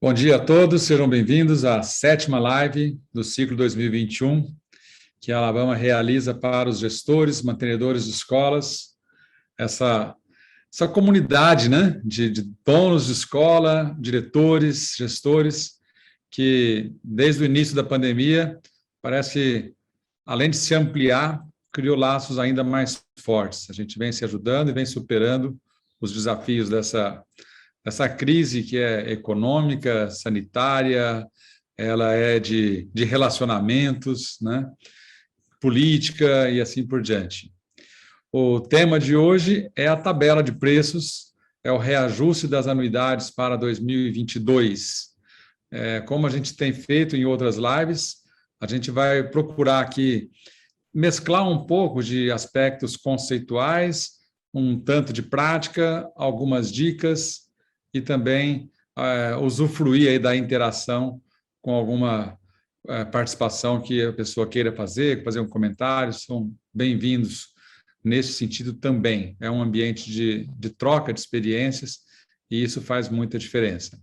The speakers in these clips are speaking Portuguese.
Bom dia a todos, sejam bem-vindos à sétima live do ciclo 2021, que a Alabama realiza para os gestores, mantenedores de escolas, essa comunidade, né, de donos de escola, diretores, gestores, que desde o início da pandemia, parece que, além de se ampliar, criou laços ainda mais fortes. A gente vem se ajudando e vem superando os desafios dessa crise que é econômica, sanitária, ela é de relacionamentos, né? Política e assim por diante. O tema de hoje é a tabela de preços, é o reajuste das anuidades para 2022. Como a gente tem feito em outras lives, a gente vai procurar aqui mesclar um pouco de aspectos conceituais, um tanto de prática, algumas dicas e também usufruir aí da interação com alguma participação que a pessoa queira fazer um comentário, são bem-vindos nesse sentido também. É um ambiente de troca de experiências e isso faz muita diferença.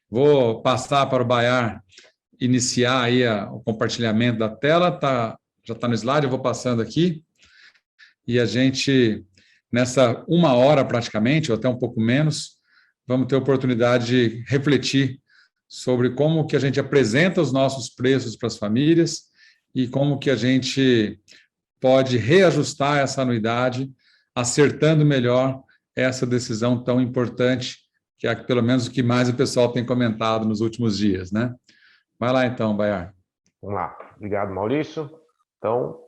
Vou passar para o Bayar iniciar aí o compartilhamento da tela, já está no slide, eu vou passando aqui, e a gente, nessa uma hora praticamente, ou até um pouco menos, vamos ter a oportunidade de refletir sobre como que a gente apresenta os nossos preços para as famílias e como que a gente pode reajustar essa anuidade, acertando melhor essa decisão tão importante, que é pelo menos o que mais o pessoal tem comentado nos últimos dias, né? Vai lá então, Bayar. Vamos lá. Obrigado, Maurício. Então,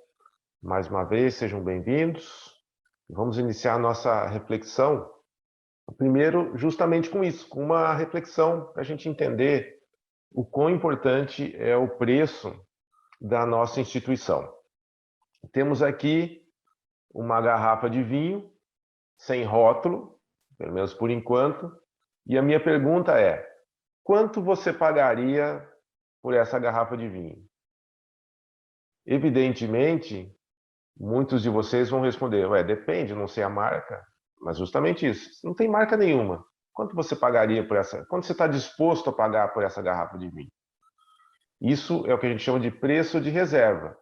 mais uma vez, sejam bem-vindos. Vamos iniciar a nossa reflexão, primeiro, justamente com isso, com uma reflexão para a gente entender o quão importante é o preço da nossa instituição. Temos aqui uma garrafa de vinho, sem rótulo, pelo menos por enquanto, e a minha pergunta é: quanto você pagaria por essa garrafa de vinho? Evidentemente, muitos de vocês vão responder: ué, depende, não sei a marca. Mas justamente isso, não tem marca nenhuma. Quanto você pagaria por essa? Quanto você está disposto a pagar por essa garrafa de vinho? Isso é o que a gente chama de preço de reserva.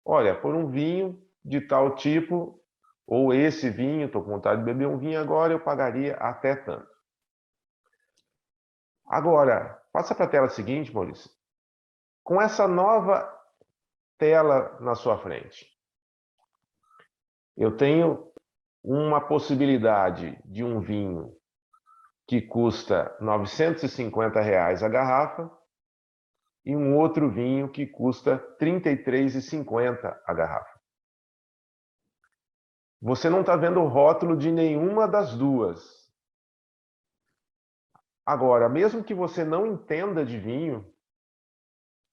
Olha, por um vinho de tal tipo, ou esse vinho, estou com vontade de beber um vinho agora, eu pagaria até tanto. Agora, passa para a tela seguinte, Maurício. Com essa nova tela na sua frente, eu tenho uma possibilidade de um vinho que custa R$ 950 a garrafa e um outro vinho que custa R$ 33,50 a garrafa. Você não está vendo o rótulo de nenhuma das duas. Agora, mesmo que você não entenda de vinho,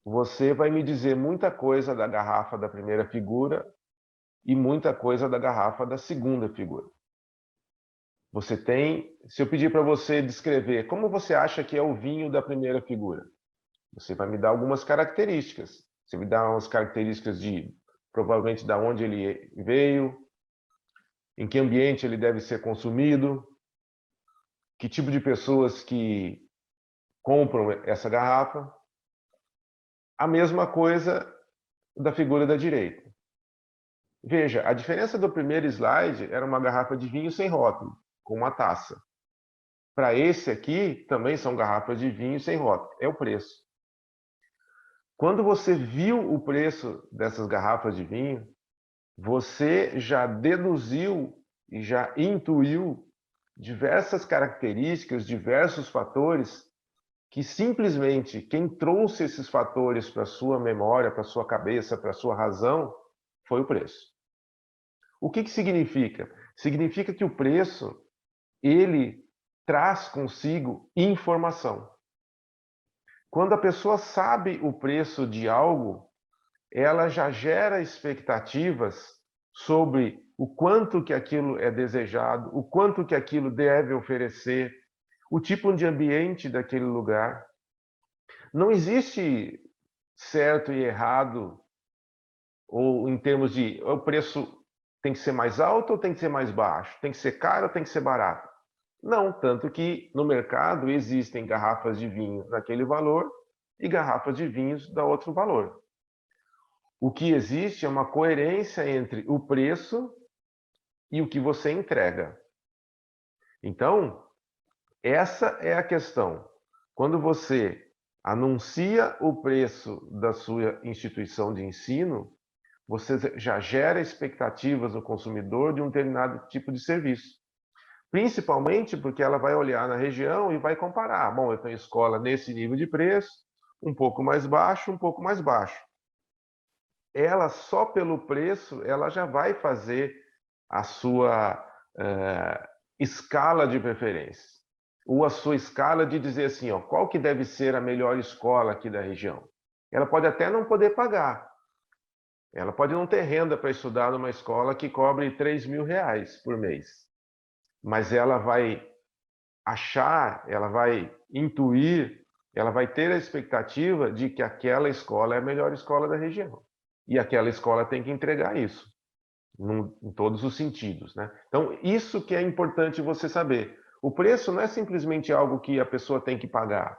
você vai me dizer muita coisa da garrafa da primeira figura e muita coisa da garrafa da segunda figura. Você tem, se eu pedir para você descrever como você acha que é o vinho da primeira figura, você vai me dar algumas características. Você me dá umas características de, provavelmente, de onde ele veio, em que ambiente ele deve ser consumido, que tipo de pessoas que compram essa garrafa. A mesma coisa da figura da direita. Veja, a diferença do primeiro slide era uma garrafa de vinho sem rótulo, com uma taça. Para esse aqui, também são garrafas de vinho sem rótulo. É o preço. Quando você viu o preço dessas garrafas de vinho, você já deduziu e já intuiu diversas características, diversos fatores que simplesmente quem trouxe esses fatores para a sua memória, para a sua cabeça, para a sua razão, foi o preço. O que significa? Significa que o preço, ele traz consigo informação. Quando a pessoa sabe o preço de algo, ela já gera expectativas sobre o quanto que aquilo é desejado, o quanto que aquilo deve oferecer, o tipo de ambiente daquele lugar. Não existe certo e errado, ou em termos de o preço tem que ser mais alto ou tem que ser mais baixo, tem que ser caro ou tem que ser barato. Não, tanto que no mercado existem garrafas de vinho daquele valor e garrafas de vinhos da outro valor. O que existe é uma coerência entre o preço e o que você entrega. Então, essa é a questão. Quando você anuncia o preço da sua instituição de ensino, você já gera expectativas no consumidor de um determinado tipo de serviço. Principalmente porque ela vai olhar na região e vai comparar. Bom, eu tenho escola nesse nível de preço, um pouco mais baixo, um pouco mais baixo. Ela, só pelo preço, ela já vai fazer a sua escala de preferência. Ou a sua escala de dizer assim, ó, qual que deve ser a melhor escola aqui da região. Ela pode até não poder pagar. Ela pode não ter renda para estudar numa escola que cobre R$3.000 por mês. Mas ela vai achar, ela vai intuir, ela vai ter a expectativa de que aquela escola é a melhor escola da região. E aquela escola tem que entregar isso, em todos os sentidos, né? Então, isso que é importante você saber. O preço não é simplesmente algo que a pessoa tem que pagar.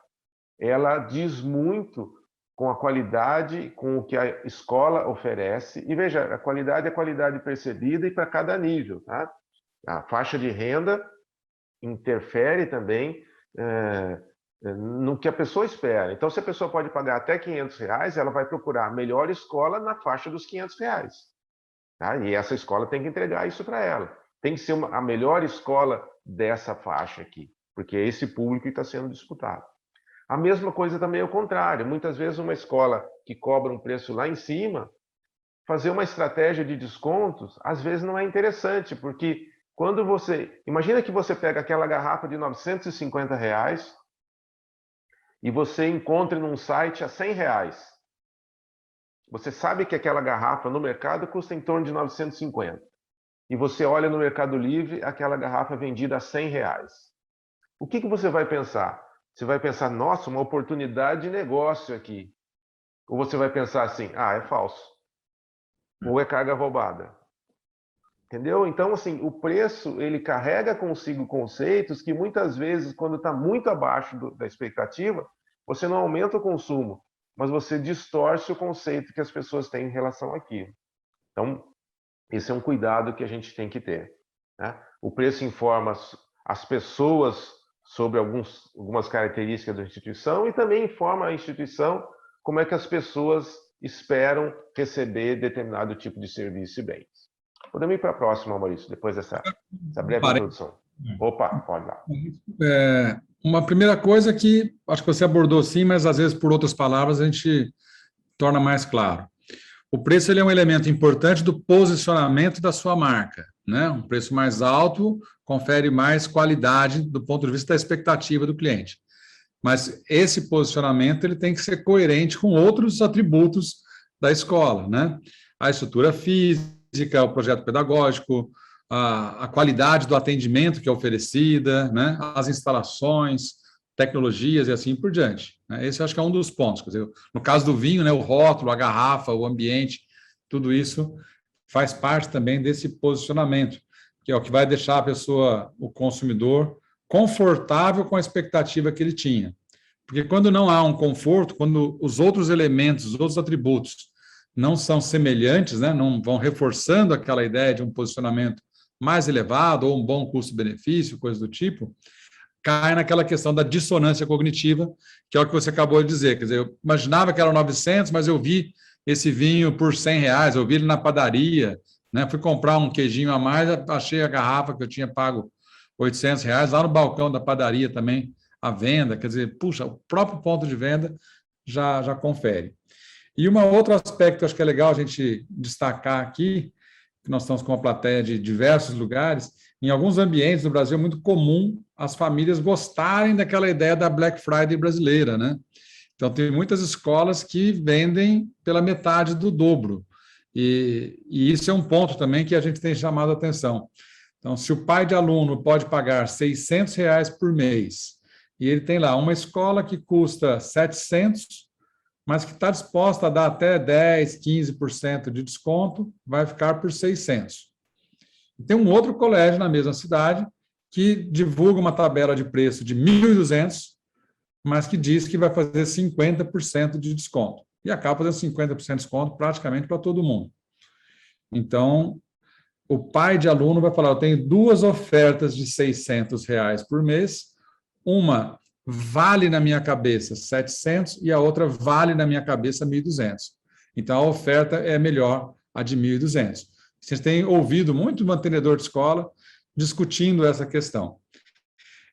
Ela diz muito com a qualidade, com o que a escola oferece. E veja, a qualidade é qualidade percebida e para cada nível, tá? A faixa de renda interfere também no que a pessoa espera. Então, se a pessoa pode pagar até R$500, ela vai procurar a melhor escola na faixa dos R$500. Tá? E essa escola tem que entregar isso para ela. Tem que ser a melhor escola dessa faixa aqui, porque é esse público que está sendo disputado. A mesma coisa também é o contrário. Muitas vezes uma escola que cobra um preço lá em cima, fazer uma estratégia de descontos, às vezes não é interessante, porque quando você... Imagina que você pega aquela garrafa de R$950 e você encontra num site a R$100. Você sabe que aquela garrafa no mercado custa em torno de 950. E você olha no Mercado Livre, aquela garrafa vendida a R$100. O que você vai pensar? Você vai pensar, nossa, uma oportunidade de negócio aqui. Ou você vai pensar assim, ah, é falso. Ou é carga roubada. Entendeu? Então, assim, o preço, ele carrega consigo conceitos que muitas vezes, quando está muito abaixo da expectativa, você não aumenta o consumo, mas você distorce o conceito que as pessoas têm em relação àquilo. Então, esse é um cuidado que a gente tem que ter, né? O preço informa as pessoas sobre algumas características da instituição e também informa a instituição como é que as pessoas esperam receber determinado tipo de serviço e bens. Podemos ir para a próxima, Maurício, depois dessa breve introdução. Opa, pode lá. Uma primeira coisa que acho que você abordou sim, mas às vezes por outras palavras a gente torna mais claro. O preço ele é um elemento importante do posicionamento da sua marca, né? Um preço mais alto confere mais qualidade do ponto de vista da expectativa do cliente. Mas esse posicionamento ele tem que ser coerente com outros atributos da escola, né? A estrutura física, o projeto pedagógico, a qualidade do atendimento que é oferecida, né? As instalações, tecnologias e assim por diante, né? Esse eu acho que é um dos pontos. Quer dizer, no caso do vinho, né, o rótulo, a garrafa, o ambiente, tudo isso faz parte também desse posicionamento, que é o que vai deixar a pessoa, o consumidor, confortável com a expectativa que ele tinha. Porque quando não há um conforto, quando os outros elementos, os outros atributos não são semelhantes, né, não vão reforçando aquela ideia de um posicionamento mais elevado ou um bom custo-benefício, coisa do tipo, cai naquela questão da dissonância cognitiva, que é o que você acabou de dizer. Quer dizer, eu imaginava que era 900, mas eu vi esse vinho por R$100, eu vi ele na padaria, né? Fui comprar um queijinho a mais, achei a garrafa que eu tinha pago R$800, lá no balcão da padaria também, à venda. Quer dizer, puxa, o próprio ponto de venda já confere. E um outro aspecto que eu acho que é legal a gente destacar aqui, que nós estamos com uma plateia de diversos lugares, em alguns ambientes do Brasil é muito comum as famílias gostarem daquela ideia da Black Friday brasileira, né? Então, tem muitas escolas que vendem pela metade do dobro. E isso é um ponto também que a gente tem chamado a atenção. Então, se o pai de aluno pode pagar R$600 por mês, e ele tem lá uma escola que custa 700, mas que está disposta a dar até 10%, 15% de desconto, vai ficar por 600. Tem um outro colégio na mesma cidade que divulga uma tabela de preço de 1.200, mas que diz que vai fazer 50% de desconto. E acaba fazendo 50% de desconto praticamente para todo mundo. Então, o pai de aluno vai falar, eu tenho duas ofertas de R$ 600 por mês, uma vale na minha cabeça 700 e a outra vale na minha cabeça 1.200. Então, a oferta é melhor, a de 1.200. Vocês têm ouvido muito mantenedor de escola discutindo essa questão.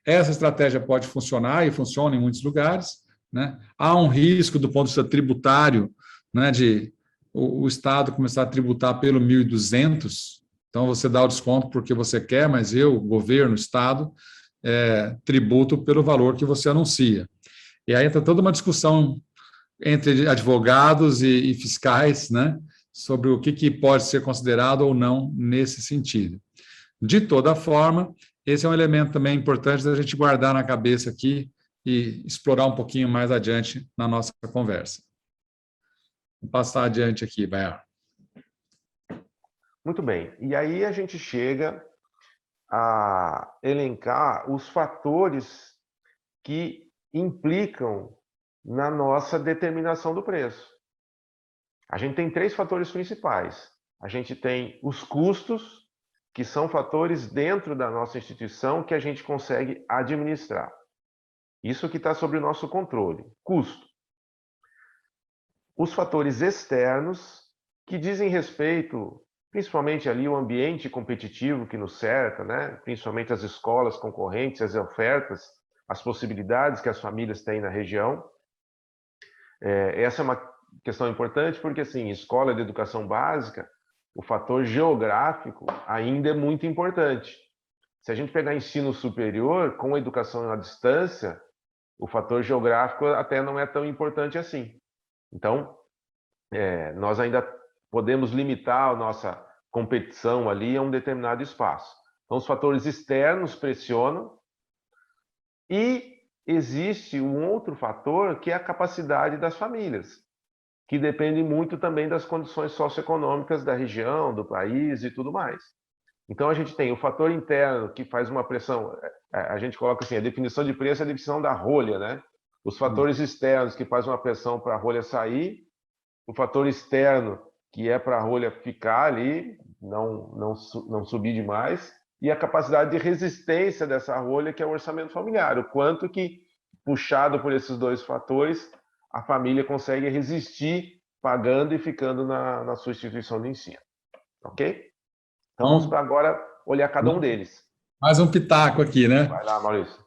Essa estratégia pode funcionar e funciona em muitos lugares, né? Há um risco do ponto de vista tributário, né, de o Estado começar a tributar pelo 1.200, então você dá o desconto porque você quer, mas eu, governo, Estado, tributo pelo valor que você anuncia. E aí entra toda uma discussão entre advogados e fiscais, né, sobre o que pode ser considerado ou não nesse sentido. De toda forma, esse é um elemento também importante da gente guardar na cabeça aqui e explorar um pouquinho mais adiante na nossa conversa. Vou passar adiante aqui, Baiar. Muito bem. E aí a gente chega a elencar os fatores que implicam na nossa determinação do preço. A gente tem 3 fatores principais. A gente tem os custos, que são fatores dentro da nossa instituição que a gente consegue administrar. Isso que está sob o nosso controle, custo. Os fatores externos, que dizem respeito, principalmente ali o ambiente competitivo que nos cerca, né? Principalmente as escolas concorrentes, as ofertas, as possibilidades que as famílias têm na região. Essa é uma questão importante porque, assim, escola de educação básica, o fator geográfico ainda é muito importante. Se a gente pegar ensino superior, com a educação à distância, o fator geográfico até não é tão importante assim. Então, nós ainda podemos limitar a nossa competição ali a um determinado espaço. Então, os fatores externos pressionam e existe um outro fator que é a capacidade das famílias, que depende muito também das condições socioeconômicas da região, do país e tudo mais. Então, a gente tem o fator interno, que faz uma pressão, a gente coloca assim, a definição de preço é a definição da rolha, né? Os fatores externos, que faz uma pressão para a rolha sair, o fator externo, que é para a rolha ficar ali, não subir demais, e a capacidade de resistência dessa rolha, que é o orçamento familiar, o quanto que, puxado por esses 2 fatores, a família consegue resistir pagando e ficando na sua instituição de ensino. Ok? Então, vamos para agora olhar cada um deles. Mais um pitaco aqui, né? Vai lá, Maurício.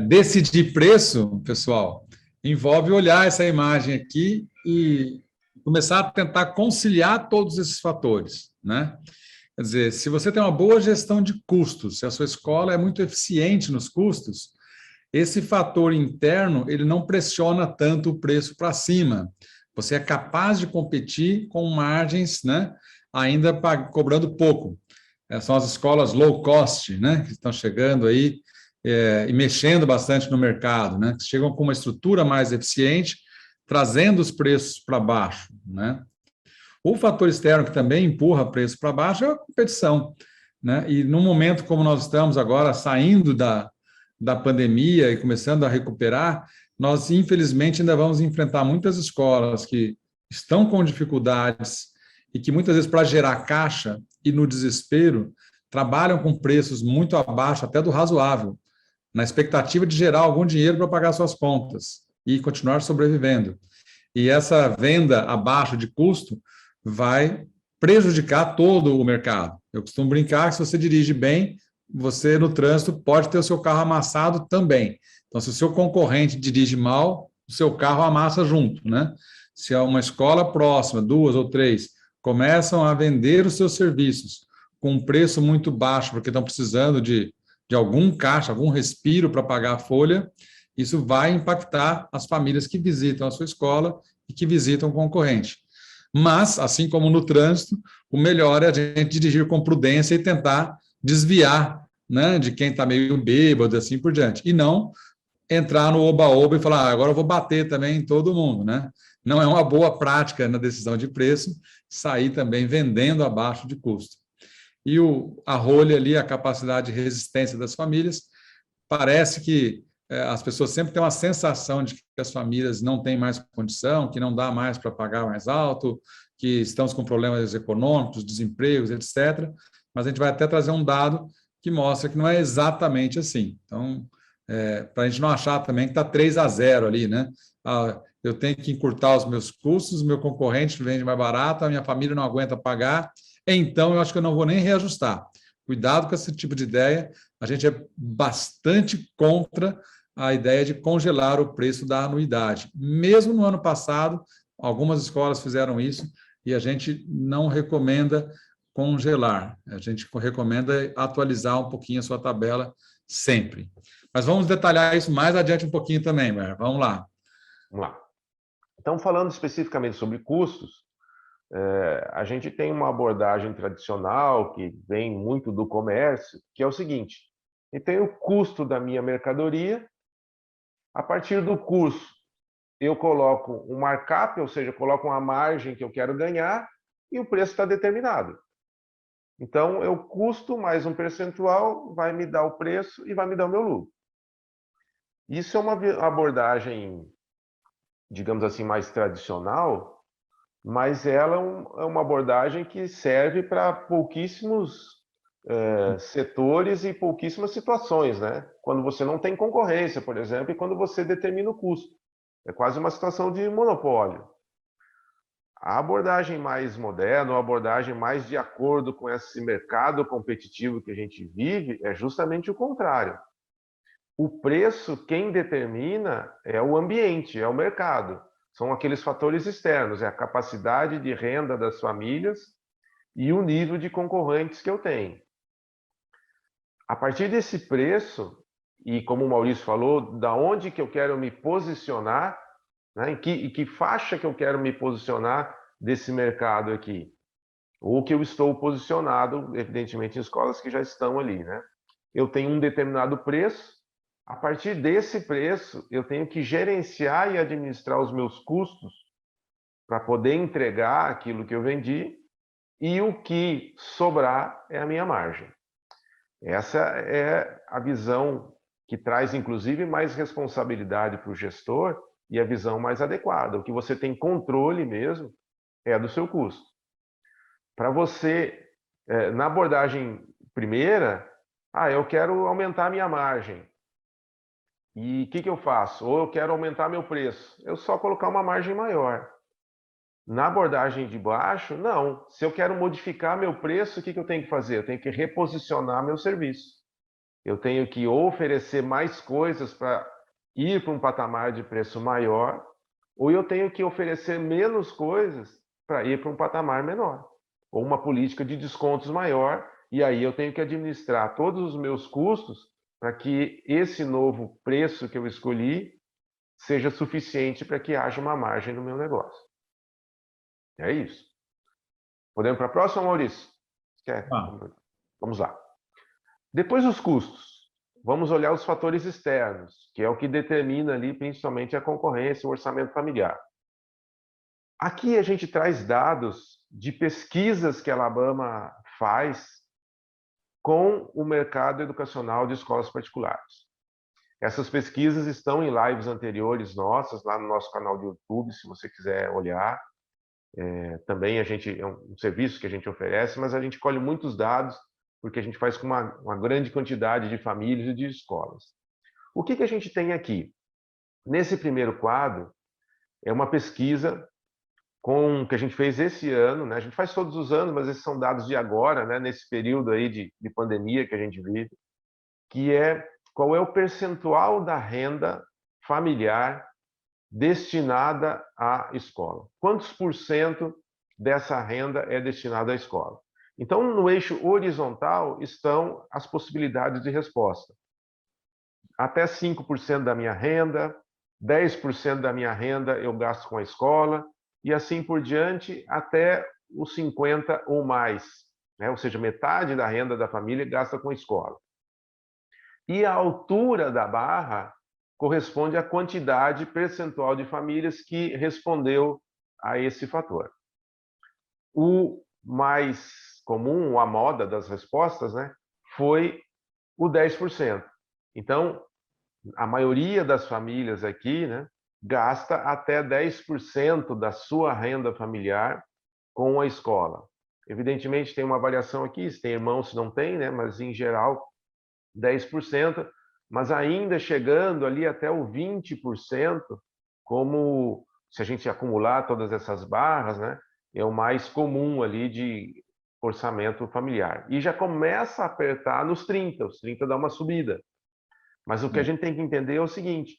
Decidir preço, pessoal, envolve olhar essa imagem aqui e começar a tentar conciliar todos esses fatores, né? Quer dizer, se você tem uma boa gestão de custos, se a sua escola é muito eficiente nos custos, esse fator interno, ele não pressiona tanto o preço para cima. Você é capaz de competir com margens, né, ainda cobrando pouco. São as escolas low cost, né, que estão chegando aí e mexendo bastante no mercado, né, que chegam com uma estrutura mais eficiente, trazendo os preços para baixo, né. O fator externo que também empurra preço para baixo é a competição, né, e no momento como nós estamos agora, saindo da pandemia e começando a recuperar, nós, infelizmente, ainda vamos enfrentar muitas escolas que estão com dificuldades e que, muitas vezes, para gerar caixa e no desespero, trabalham com preços muito abaixo até do razoável, na expectativa de gerar algum dinheiro para pagar suas contas e continuar sobrevivendo. E essa venda abaixo de custo vai prejudicar todo o mercado. Eu costumo brincar que, se você dirige bem, você no trânsito pode ter o seu carro amassado também. Então, se o seu concorrente dirige mal, o seu carro amassa junto, né? Se uma escola próxima, 2 ou 3, começam a vender os seus serviços com um preço muito baixo, porque estão precisando de algum caixa, algum respiro para pagar a folha, isso vai impactar as famílias que visitam a sua escola e que visitam o concorrente. Mas, assim como no trânsito, o melhor é a gente dirigir com prudência e tentar desviar, né, de quem está meio bêbado, assim por diante, e não entrar no oba-oba e falar, agora eu vou bater também em todo mundo, né? Não é uma boa prática na decisão de preço sair também vendendo abaixo de custo. e a rolha ali, a capacidade de resistência das famílias. Parece que as pessoas sempre têm uma sensação de que as famílias não têm mais condição, que não dá mais para pagar mais alto, que estamos com problemas econômicos, desempregos, etc. Mas a gente vai até trazer um dado que mostra que não é exatamente assim. Então, para a gente não achar também que está 3-0 ali, né? Eu tenho que encurtar os meus custos, meu concorrente vende mais barato, a minha família não aguenta pagar, então eu acho que eu não vou nem reajustar. Cuidado com esse tipo de ideia, a gente é bastante contra a ideia de congelar o preço da anuidade. Mesmo no ano passado, algumas escolas fizeram isso e a gente não recomenda congelar. A gente recomenda atualizar um pouquinho a sua tabela sempre. Mas vamos detalhar isso mais adiante um pouquinho também, Mer. Vamos lá. Vamos lá. Então, falando especificamente sobre custos, a gente tem uma abordagem tradicional que vem muito do comércio, que é o seguinte: eu tenho o custo da minha mercadoria, a partir do custo eu coloco um markup, ou seja, coloco uma margem que eu quero ganhar, e o preço está determinado. Então, eu custo mais um percentual, vai me dar o preço e vai me dar o meu lucro. Isso é uma abordagem, digamos assim, mais tradicional, mas ela é uma abordagem que serve para pouquíssimos setores e pouquíssimas situações, né? Quando você não tem concorrência, por exemplo, e quando você determina o custo. É quase uma situação de monopólio. A abordagem mais moderna, a abordagem mais de acordo com esse mercado competitivo que a gente vive, é justamente o contrário. O preço, quem determina é o ambiente, é o mercado. São aqueles fatores externos, é a capacidade de renda das famílias e o nível de concorrentes que eu tenho. A partir desse preço, e como o Maurício falou, da onde que eu quero me posicionar, né, em que faixa que eu quero me posicionar desse mercado aqui, ou que eu estou posicionado, evidentemente, em escolas que já estão ali, né? Eu tenho um determinado preço, a partir desse preço, eu tenho que gerenciar e administrar os meus custos para poder entregar aquilo que eu vendi, e o que sobrar é a minha margem. Essa é a visão que traz, inclusive, mais responsabilidade para o gestor e a visão mais adequada. O que você tem controle mesmo é do seu custo. Para você, na abordagem primeira, eu quero aumentar a minha margem. E o que eu faço? Ou eu quero aumentar meu preço. Eu só colocar uma margem maior. Na abordagem de baixo, não. Se eu quero modificar meu preço, o que eu tenho que fazer? Eu tenho que reposicionar meu serviço. Eu tenho que oferecer mais coisas para ir para um patamar de preço maior, ou eu tenho que oferecer menos coisas para ir para um patamar menor, ou uma política de descontos maior, e aí eu tenho que administrar todos os meus custos para que esse novo preço que eu escolhi seja suficiente para que haja uma margem no meu negócio. É isso. Podemos para a próxima, Maurício? Quer? Vamos lá. Depois dos custos, vamos olhar os fatores externos, que é o que determina ali principalmente a concorrência, o orçamento familiar. Aqui a gente traz dados de pesquisas que a Alabama faz com o mercado educacional de escolas particulares. Essas pesquisas estão em lives anteriores nossas, lá no nosso canal de YouTube, se você quiser olhar. Também é um serviço que a gente oferece, mas a gente colhe muitos dados, porque a gente faz com uma grande quantidade de famílias e de escolas. O que a gente tem aqui? Nesse primeiro quadro, é uma pesquisa que a gente fez esse ano, né? A gente faz todos os anos, mas esses são dados de agora, né? Nesse período aí de pandemia que a gente vive, que é qual é o percentual da renda familiar destinada à escola. Quantos por cento dessa renda é destinada à escola? Então, no eixo horizontal estão as possibilidades de resposta. Até 5% da minha renda, 10% da minha renda eu gasto com a escola, e assim por diante, até os 50% ou mais, né? Ou seja, metade da renda da família gasta com a escola. E a altura da barra corresponde à quantidade percentual de famílias que respondeu a esse fator. O mais comum, a moda das respostas, né, foi o 10%. Então, a maioria das famílias aqui, né, gasta até 10% da sua renda familiar com a escola. Evidentemente, tem uma variação aqui, se tem irmão, se não tem, né, mas, em geral, 10%, mas ainda chegando ali até o 20%, como se a gente acumular todas essas barras, né, é o mais comum ali de orçamento familiar. E já começa a apertar nos 30%, os 30% dá uma subida. Mas o que a gente tem que entender é o seguinte,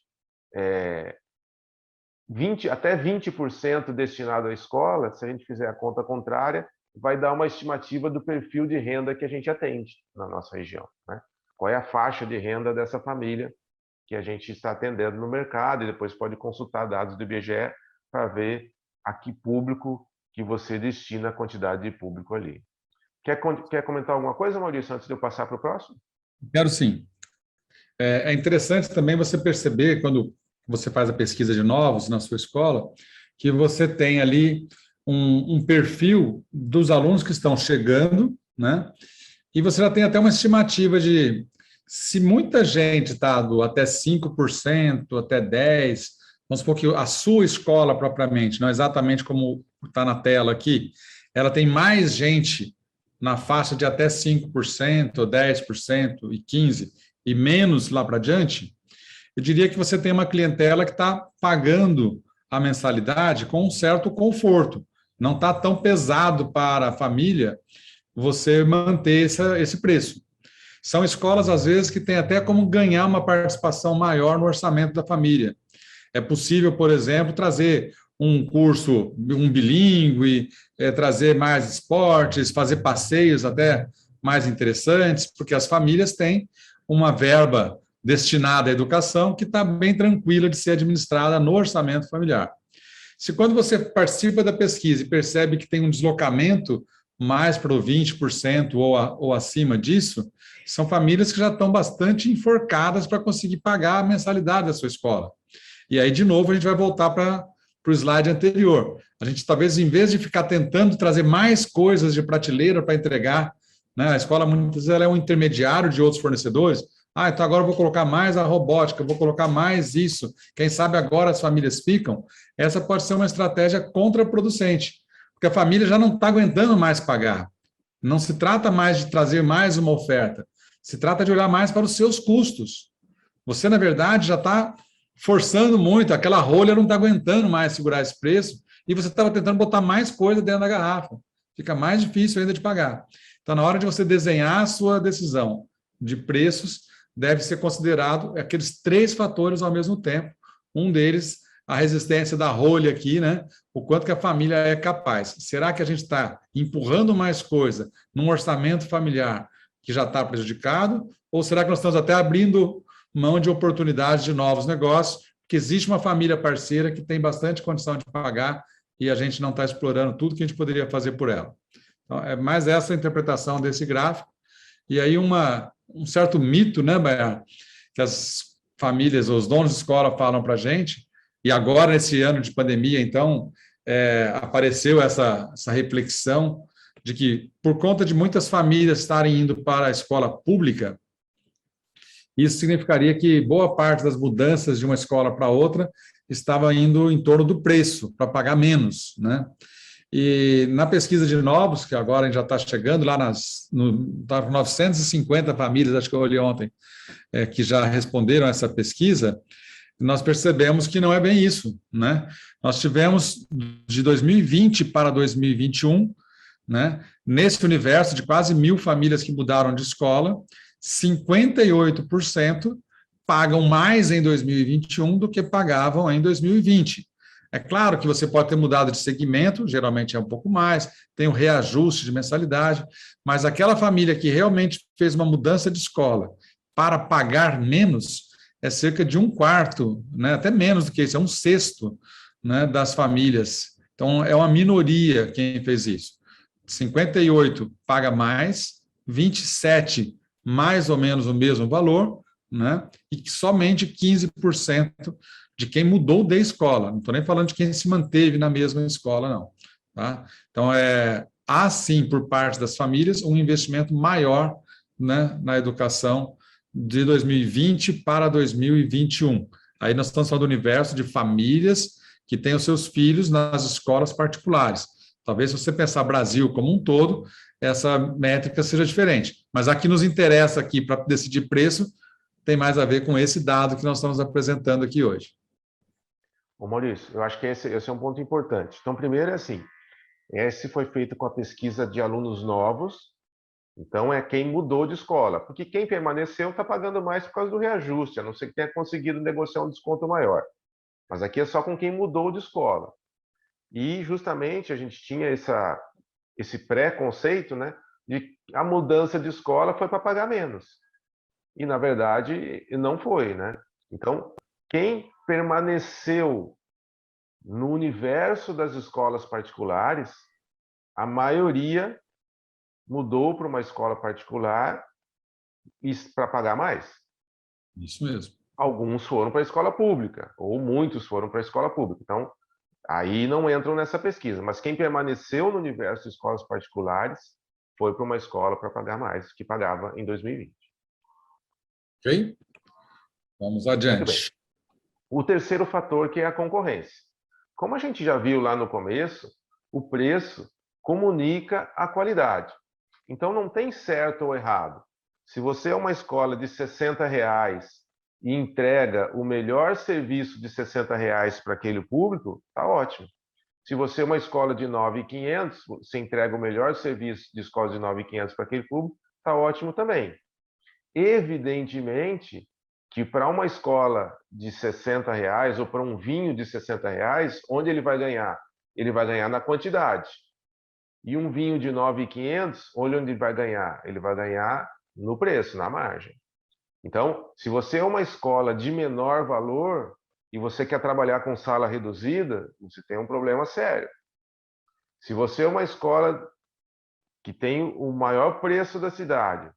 até 20% destinado à escola, se a gente fizer a conta contrária, vai dar uma estimativa do perfil de renda que a gente atende na nossa região, né? Qual é a faixa de renda dessa família que a gente está atendendo no mercado, e depois pode consultar dados do IBGE para ver a que público que você destina a quantidade de público ali. Quer comentar alguma coisa, Maurício, antes de eu passar para o próximo? Quero sim. É interessante também você perceber, quando você faz a pesquisa de novos na sua escola, que você tem ali um perfil dos alunos que estão chegando, né? E você já tem até uma estimativa de se muita gente está do até 5%, até 10%, vamos supor que a sua escola propriamente, não exatamente como está na tela aqui, ela tem mais gente na faixa de até 5%, 10% e 15%, e menos lá para diante, eu diria que você tem uma clientela que está pagando a mensalidade com um certo conforto. Não está tão pesado para a família você manter esse preço. São escolas, às vezes, que têm até como ganhar uma participação maior no orçamento da família. É possível, por exemplo, trazer um curso, um bilíngue, trazer mais esportes, fazer passeios até mais interessantes, porque as famílias têm uma verba destinada à educação que está bem tranquila de ser administrada no orçamento familiar. Se quando você participa da pesquisa e percebe que tem um deslocamento mais para o 20% ou acima disso, são famílias que já estão bastante enforcadas para conseguir pagar a mensalidade da sua escola. E aí, de novo, a gente vai voltar para o slide anterior. A gente, talvez, em vez de ficar tentando trazer mais coisas de prateleira para entregar, né, a escola, muitas vezes, ela é um intermediário de outros fornecedores. Ah, então agora eu vou colocar mais a robótica, eu vou colocar mais isso. Quem sabe agora as famílias ficam. Essa pode ser uma estratégia contraproducente, porque a família já não está aguentando mais pagar. Não se trata mais de trazer mais uma oferta, se trata de olhar mais para os seus custos. Você, na verdade, já está forçando muito, aquela rolha não está aguentando mais segurar esse preço, e você estava tentando botar mais coisa dentro da garrafa. Fica mais difícil ainda de pagar. Então, na hora de você desenhar a sua decisão de preços, deve ser considerado aqueles 3 fatores ao mesmo tempo. Um deles, a resistência da rolha aqui, né? O quanto que a família é capaz. Será que a gente está empurrando mais coisa num orçamento familiar que já está prejudicado? Ou será que nós estamos até abrindo mão de oportunidades de novos negócios? Porque existe uma família parceira que tem bastante condição de pagar e a gente não está explorando tudo que a gente poderia fazer por ela. Então, é mais essa a interpretação desse gráfico. E aí um certo mito, né, Baiar, que as famílias, os donos de escola falam para a gente, e agora, nesse ano de pandemia, então, apareceu essa reflexão de que, por conta de muitas famílias estarem indo para a escola pública, isso significaria que boa parte das mudanças de uma escola para outra estava indo em torno do preço, para pagar menos, né? E na pesquisa de novos, que agora a gente já está chegando lá tá 950 famílias, acho que eu olhei ontem, que já responderam a essa pesquisa, nós percebemos que não é bem isso, né? Nós tivemos, de 2020 para 2021, né, nesse universo de quase 1.000 famílias que mudaram de escola, 58% pagam mais em 2021 do que pagavam em 2020. É claro que você pode ter mudado de segmento, geralmente é um pouco mais, tem um reajuste de mensalidade, mas aquela família que realmente fez uma mudança de escola para pagar menos é cerca de 1/4, né, até menos do que isso, é 1/6, né, das famílias. Então, é uma minoria quem fez isso. 58 paga mais, 27 mais ou menos o mesmo valor, né, e somente 15% de quem mudou de escola. Não estou nem falando de quem se manteve na mesma escola, não. Tá? Então, há sim, por parte das famílias, um investimento maior, né, na educação de 2020 para 2021. Aí nós estamos falando do universo de famílias que têm os seus filhos nas escolas particulares. Talvez, se você pensar Brasil como um todo, essa métrica seja diferente. Mas aqui nos interessa aqui para decidir preço, tem mais a ver com esse dado que nós estamos apresentando aqui hoje. Ô Maurício, eu acho que esse é um ponto importante. Então, primeiro é assim, esse foi feito com a pesquisa de alunos novos, então é quem mudou de escola, porque quem permaneceu está pagando mais por causa do reajuste, a não ser que tenha conseguido negociar um desconto maior. Mas aqui é só com quem mudou de escola. E justamente a gente tinha esse pré-conceito, né, de que a mudança de escola foi para pagar menos. E, na verdade, não foi, né? Então, quem permaneceu no universo das escolas particulares, a maioria mudou para uma escola particular para pagar mais. Isso mesmo. Alguns foram para a escola pública, ou muitos foram para a escola pública. Então, aí não entram nessa pesquisa. Mas quem permaneceu no universo de escolas particulares foi para uma escola para pagar mais, que pagava em 2020. Ok? Vamos Muito bem. adiante. O terceiro fator, que é a concorrência. Como a gente já viu lá no começo, o preço comunica a qualidade. Então, não tem certo ou errado. Se você é uma escola de R$60 e entrega o melhor serviço de R$60 para aquele público, está ótimo. Se você é uma escola de 9.500, você entrega o melhor serviço de escola de 9.500 para aquele público, está ótimo também. Evidentemente que para uma escola de R$60 ou para um vinho de R$60, onde ele vai ganhar? Ele vai ganhar na quantidade. E um vinho de 9.500, onde ele vai ganhar? Ele vai ganhar no preço, na margem. Então, se você é uma escola de menor valor e você quer trabalhar com sala reduzida, você tem um problema sério. Se você é uma escola que tem o maior preço da cidade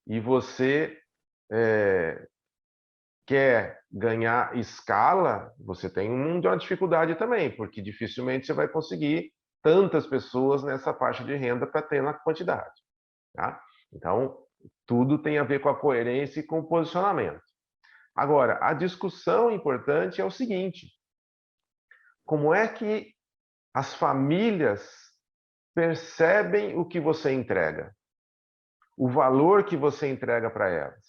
e você quer ganhar escala, você tem uma dificuldade também, porque dificilmente você vai conseguir tantas pessoas nessa faixa de renda para ter na quantidade. Tá? Então, tudo tem a ver com a coerência e com o posicionamento. Agora, a discussão importante é o seguinte: como é que as famílias percebem o que você entrega? O valor que você entrega para elas?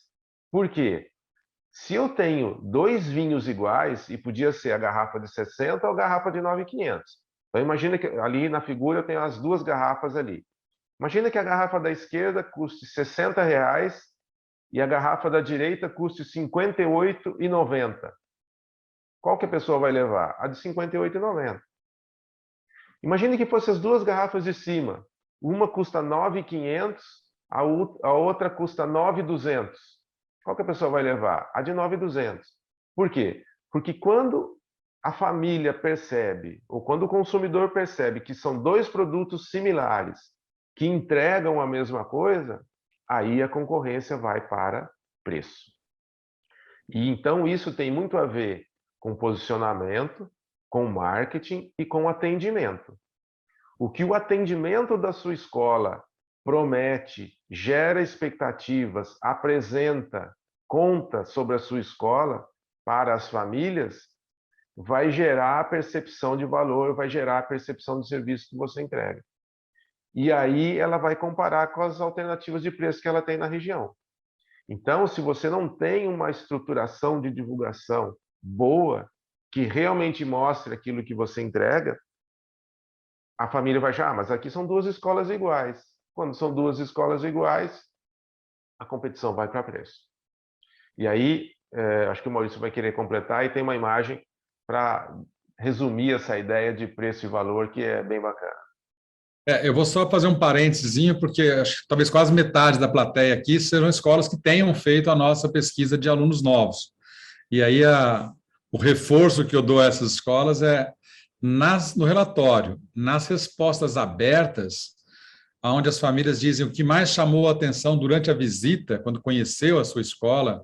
Por quê? Se eu tenho 2 vinhos iguais, e podia ser a garrafa de 60 ou a garrafa de 9.500. Então, imagina que ali na figura eu tenho as duas garrafas ali. Imagina que a garrafa da esquerda custe R$60 e a garrafa da direita custe R$58,90. Qual que a pessoa vai levar? A de R$58,90. Imagine que fossem as duas garrafas de cima. Uma custa R$9.500, a outra custa R$9.200. Qual que a pessoa vai levar? A de R$9.200. Por quê? Porque quando a família percebe, ou quando o consumidor percebe que são dois produtos similares, que entregam a mesma coisa, aí a concorrência vai para preço. E então isso tem muito a ver com posicionamento, com marketing e com atendimento. O que o atendimento da sua escola promete, gera expectativas, apresenta, conta sobre a sua escola para as famílias, vai gerar a percepção de valor, vai gerar a percepção do serviço que você entrega. E aí ela vai comparar com as alternativas de preço que ela tem na região. Então, se você não tem uma estruturação de divulgação boa, que realmente mostre aquilo que você entrega, a família vai achar, mas aqui são duas escolas iguais. Quando são duas escolas iguais, a competição vai para preço. E aí, acho que o Maurício vai querer completar, e tem uma imagem para resumir essa ideia de preço e valor, que é bem bacana. Eu vou só fazer um parênteses, porque acho que talvez quase metade da plateia aqui serão escolas que tenham feito a nossa pesquisa de alunos novos. E aí o reforço que eu dou a essas escolas é no relatório, nas respostas abertas, onde as famílias dizem o que mais chamou a atenção durante a visita, quando conheceu a sua escola,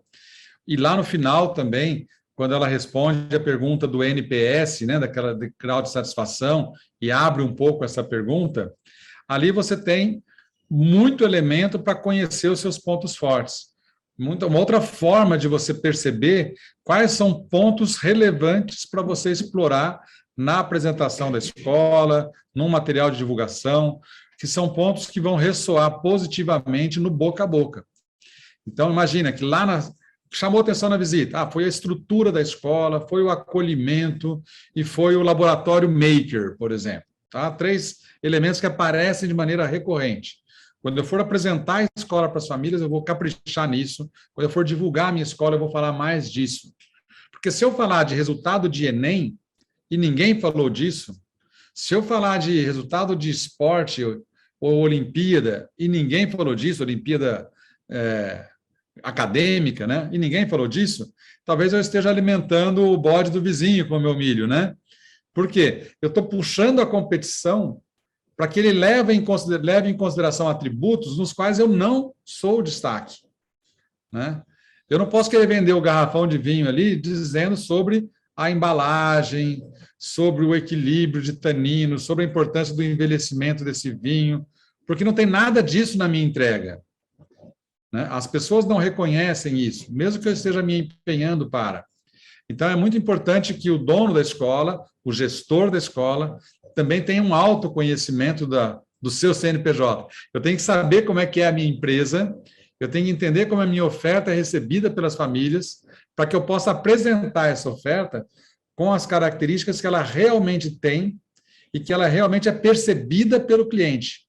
e lá no final também, quando ela responde a pergunta do NPS, né, daquela de grau de satisfação, e abre um pouco essa pergunta, ali você tem muito elemento para conhecer os seus pontos fortes. Uma outra forma de você perceber quais são pontos relevantes para você explorar na apresentação da escola, num material de divulgação, que são pontos que vão ressoar positivamente no boca a boca. Então, imagina que chamou atenção na visita, foi a estrutura da escola, foi o acolhimento e foi o laboratório maker, por exemplo. Tá? 3 elementos que aparecem de maneira recorrente. Quando eu for apresentar a escola para as famílias, eu vou caprichar nisso. Quando eu for divulgar a minha escola, eu vou falar mais disso. Porque se eu falar de resultado de Enem, e ninguém falou disso, se eu falar de resultado de esporte ou Olimpíada, e ninguém falou disso, Olimpíada acadêmica, né? E ninguém falou disso, talvez eu esteja alimentando o bode do vizinho com o meu milho, né? Por quê? Eu estou puxando a competição para que ele leve em consideração atributos nos quais eu não sou o destaque, né? Eu não posso querer vender o garrafão de vinho ali dizendo sobre a embalagem, sobre o equilíbrio de taninos, sobre a importância do envelhecimento desse vinho, porque não tem nada disso na minha entrega, né? As pessoas não reconhecem isso, mesmo que eu esteja me empenhando para. Então, é muito importante que o dono da escola, o gestor da escola, também tenha um autoconhecimento do seu CNPJ. Eu tenho que saber como é que é a minha empresa, eu tenho que entender como a minha oferta é recebida pelas famílias, para que eu possa apresentar essa oferta com as características que ela realmente tem e que ela realmente é percebida pelo cliente.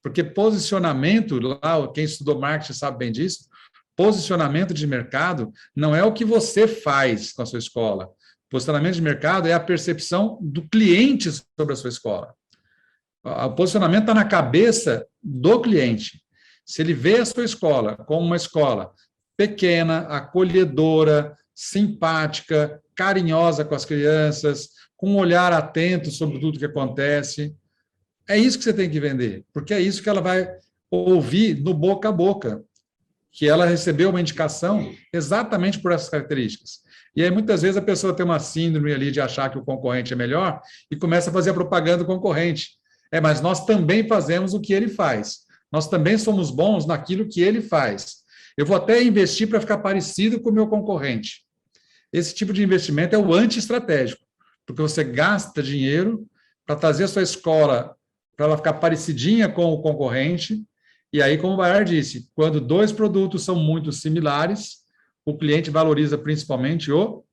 Porque posicionamento, lá, quem estudou marketing sabe bem disso, posicionamento de mercado não é o que você faz com a sua escola. Posicionamento de mercado é a percepção do cliente sobre a sua escola. O posicionamento está na cabeça do cliente. Se ele vê a sua escola como uma escola pequena, acolhedora, simpática, carinhosa com as crianças, com um olhar atento sobre tudo que acontece, é isso que você tem que vender, porque é isso que ela vai ouvir no boca a boca, que ela recebeu uma indicação exatamente por essas características. E aí, muitas vezes, a pessoa tem uma síndrome ali de achar que o concorrente é melhor e começa a fazer a propaganda do concorrente. Mas nós também fazemos o que ele faz. Nós também somos bons naquilo que ele faz. Eu vou até investir para ficar parecido com o meu concorrente. Esse tipo de investimento é o anti-estratégico, porque você gasta dinheiro para trazer a sua escola para ela ficar parecidinha com o concorrente. E aí, como o Bayard disse, quando 2 produtos são muito similares, o cliente valoriza principalmente o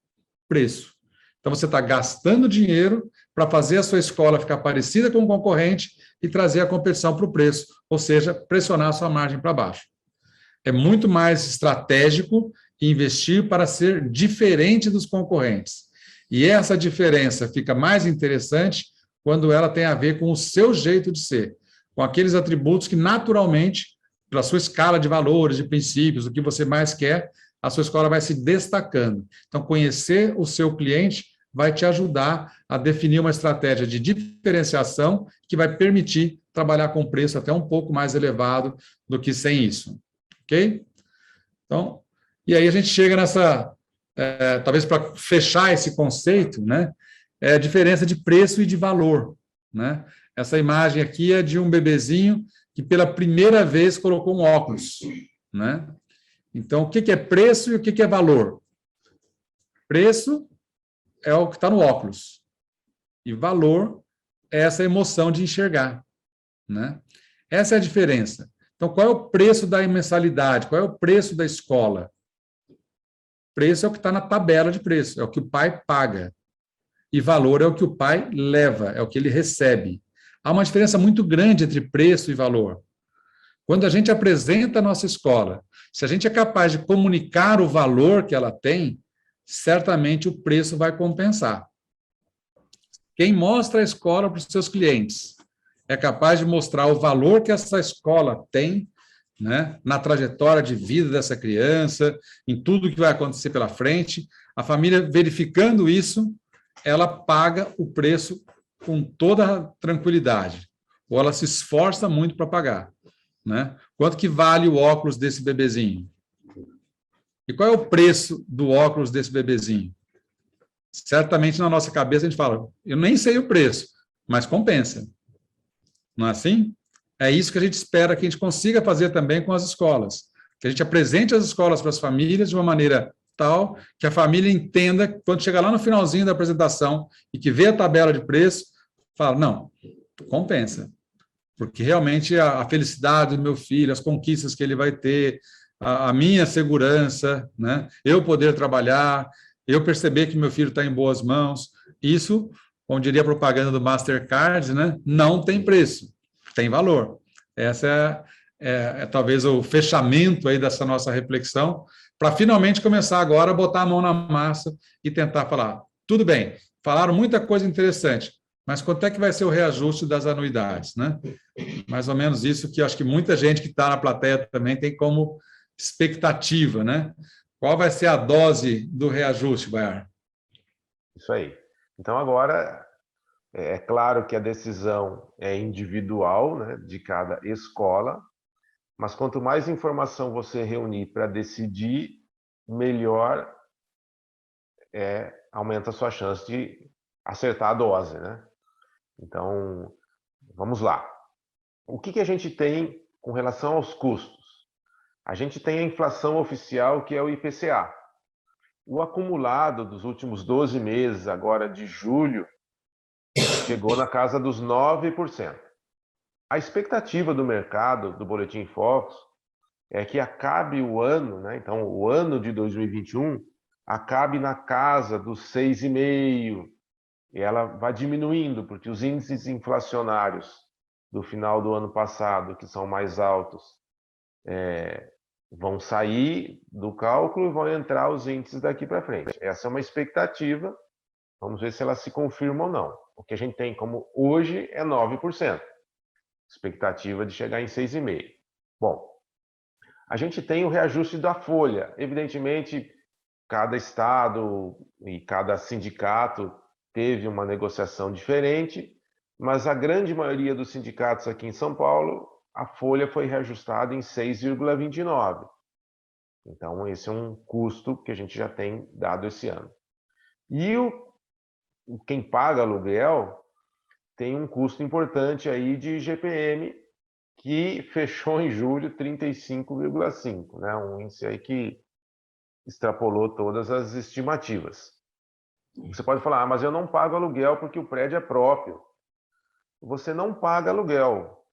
preço. Então, você está gastando dinheiro para fazer a sua escola ficar parecida com o concorrente e trazer a competição para o preço, ou seja, pressionar a sua margem para baixo. É muito mais estratégico investir para ser diferente dos concorrentes. E essa diferença fica mais interessante quando ela tem a ver com o seu jeito de ser, com aqueles atributos que, naturalmente, pela sua escala de valores, de princípios, o que você mais quer, a sua escola vai se destacando. Então, conhecer o seu cliente vai te ajudar a definir uma estratégia de diferenciação que vai permitir trabalhar com preço até um pouco mais elevado do que sem isso. Ok? Então, e aí a gente chega nessa, talvez para fechar esse conceito, né? A diferença de preço e de valor, né? Essa imagem aqui é de um bebezinho que pela primeira vez colocou um óculos, né? Então, o que é preço e o que é valor? Preço é o que está no óculos. E valor é essa emoção de enxergar, né? Essa é a diferença. Então, qual é o preço da mensalidade? Qual é o preço da escola? Preço é o que está na tabela de preço, é o que o pai paga. E valor é o que o pai leva, é o que ele recebe. Há uma diferença muito grande entre preço e valor. Quando a gente apresenta a nossa escola, se a gente é capaz de comunicar o valor que ela tem, certamente o preço vai compensar. Quem mostra a escola para os seus clientes é capaz de mostrar o valor que essa escola tem, né, na trajetória de vida dessa criança, em tudo que vai acontecer pela frente. A família, verificando isso, ela paga o preço com toda tranquilidade, ou ela se esforça muito para pagar, né? Quanto que vale o óculos desse bebezinho? E qual é o preço do óculos desse bebezinho? Certamente na nossa cabeça a gente fala, eu nem sei o preço, mas compensa. Não é assim? É isso que a gente espera que a gente consiga fazer também com as escolas, que a gente apresente as escolas para as famílias de uma maneira tal que a família entenda, quando chegar lá no finalzinho da apresentação e que vê a tabela de preço, fala, não, compensa, porque realmente a felicidade do meu filho, as conquistas que ele vai ter, a minha segurança, né? Eu poder trabalhar, eu perceber que meu filho está em boas mãos, isso, como diria a propaganda do Mastercard, né? Não tem preço, tem valor. Essa é talvez o fechamento aí dessa nossa reflexão, para finalmente começar agora a botar a mão na massa e tentar falar, tudo bem, falaram muita coisa interessante, mas quanto é que vai ser o reajuste das anuidades, né? Mais ou menos isso que eu acho que muita gente que está na plateia também tem como expectativa, né? Qual vai ser a dose do reajuste, Baiar? Isso aí. Então, agora, é claro que a decisão é individual, né, de cada escola, mas quanto mais informação você reunir para decidir, melhor aumenta a sua chance de acertar a dose, né? Então, vamos lá. O que a gente tem com relação aos custos? A gente tem a inflação oficial, que é o IPCA. O acumulado dos últimos 12 meses, agora de julho, chegou na casa dos 9%. A expectativa do mercado, do Boletim Focus, é que acabe o ano, né? Então, o ano de 2021, acabe na casa dos 6,5%, e ela vai diminuindo, porque os índices inflacionários do final do ano passado, que são mais altos, vão sair do cálculo e vão entrar os índices daqui para frente. Essa é uma expectativa, vamos ver se ela se confirma ou não. O que a gente tem como hoje é 9%, expectativa de chegar em 6,5%. Bom, a gente tem o reajuste da folha. Evidentemente, cada estado e cada sindicato teve uma negociação diferente, mas a grande maioria dos sindicatos aqui em São Paulo, a folha foi reajustada em 6,29%. Então, esse é um custo que a gente já tem dado esse ano. E quem paga aluguel tem um custo importante aí de IGPM, que fechou em julho 35,5%, né? Um índice aí que extrapolou todas as estimativas. Você pode falar, mas eu não pago aluguel porque o prédio é próprio. Você não paga aluguel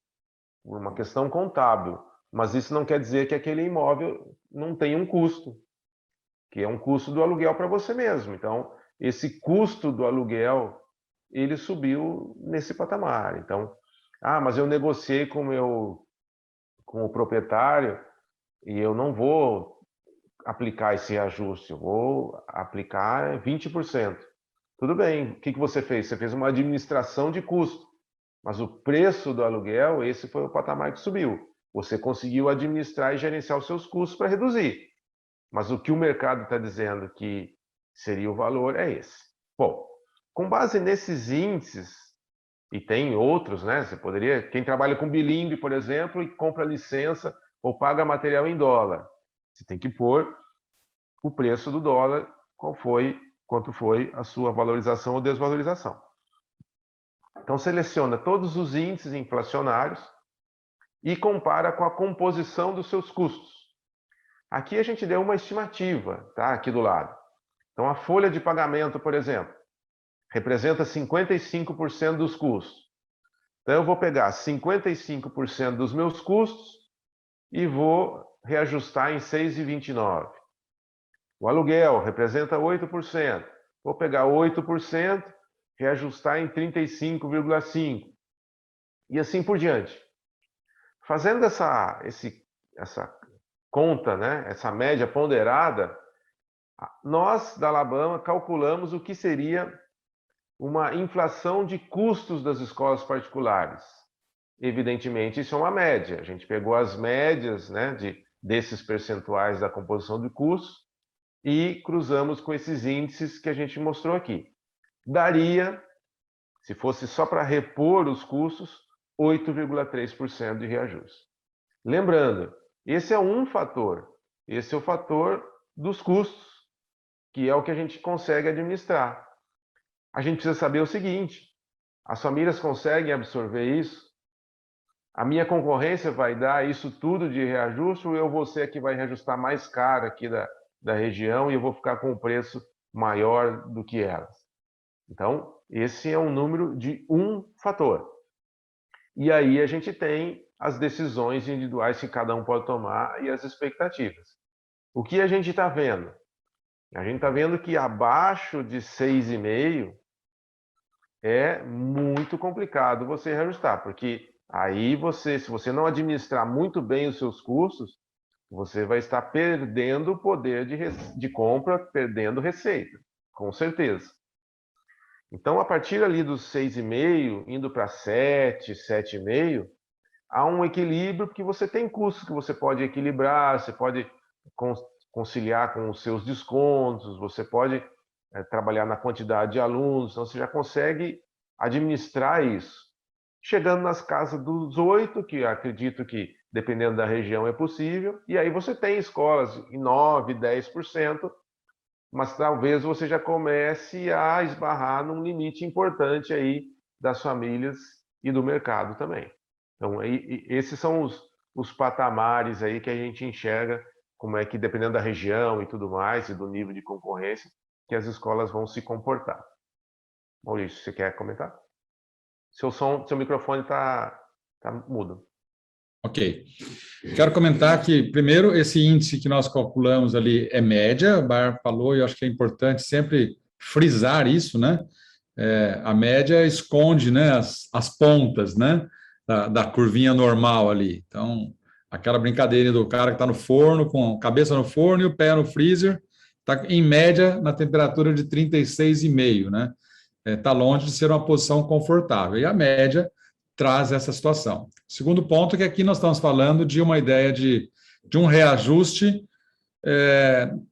por uma questão contábil, mas isso não quer dizer que aquele imóvel não tenha um custo, que é um custo do aluguel para você mesmo. Então, esse custo do aluguel, ele subiu nesse patamar. Então, mas eu negociei com o proprietário e eu não vou aplicar esse reajuste, eu vou aplicar 20%. Tudo bem, o que você fez? Você fez uma administração de custo, mas o preço do aluguel, esse foi o patamar que subiu. Você conseguiu administrar e gerenciar os seus custos para reduzir. Mas o que o mercado está dizendo que seria o valor é esse. Bom, com base nesses índices, e tem outros, né? Você poderia, quem trabalha com bilíngue, por exemplo, e compra licença ou paga material em dólar, você tem que pôr o preço do dólar, quanto foi a sua valorização ou desvalorização. Então, seleciona todos os índices inflacionários e compara com a composição dos seus custos. Aqui a gente deu uma estimativa, tá? Aqui do lado. Então, a folha de pagamento, por exemplo, representa 55% dos custos. Então, eu vou pegar 55% dos meus custos e vou reajustar em 6,29. O aluguel representa 8%. Vou pegar 8%, reajustar em 35,5%. E assim por diante. Fazendo essa conta, né, essa média ponderada, nós da Alabama calculamos o que seria uma inflação de custos das escolas particulares. Evidentemente, isso é uma média. A gente pegou as médias, né, desses percentuais da composição de custos e cruzamos com esses índices que a gente mostrou aqui. Daria, se fosse só para repor os custos, 8,3% de reajuste. Lembrando, esse é um fator. Esse é o fator dos custos, que é o que a gente consegue administrar. A gente precisa saber o seguinte: as famílias conseguem absorver isso? A minha concorrência vai dar isso tudo de reajuste ou eu vou ser a que vai reajustar mais caro aqui da região e eu vou ficar com um preço maior do que elas? Então, esse é um número de um fator. E aí a gente tem as decisões individuais que cada um pode tomar e as expectativas. O que a gente está vendo? A gente está vendo que abaixo de 6,5 é muito complicado você reajustar, porque aí você, se você não administrar muito bem os seus custos, você vai estar perdendo o poder de compra, perdendo receita, com certeza. Então, a partir ali dos 6,5, indo para 7, 7,5, há um equilíbrio, porque você tem custos que você pode equilibrar, você pode conciliar com os seus descontos, você pode trabalhar na quantidade de alunos, então você já consegue administrar isso. Chegando nas casas dos 8, que acredito que, dependendo da região, é possível, e aí você tem escolas em 9, 10%, mas talvez você já comece a esbarrar num limite importante aí das famílias e do mercado também. Então, esses são os patamares aí que a gente enxerga como é que, dependendo da região e tudo mais, e do nível de concorrência, que as escolas vão se comportar. Maurício, você quer comentar? Seu microfone está mudo. Ok. Quero comentar que, primeiro, esse índice que nós calculamos ali é média, o Bar falou, e eu acho que é importante sempre frisar isso, né? A média esconde, né, as pontas, né, da curvinha normal ali. Então, aquela brincadeira do cara que está no forno, com a cabeça no forno e o pé no freezer, está em média na temperatura de 36,5, né? Está longe de ser uma posição confortável. E a média traz essa situação. Segundo ponto é que aqui nós estamos falando de uma ideia de um reajuste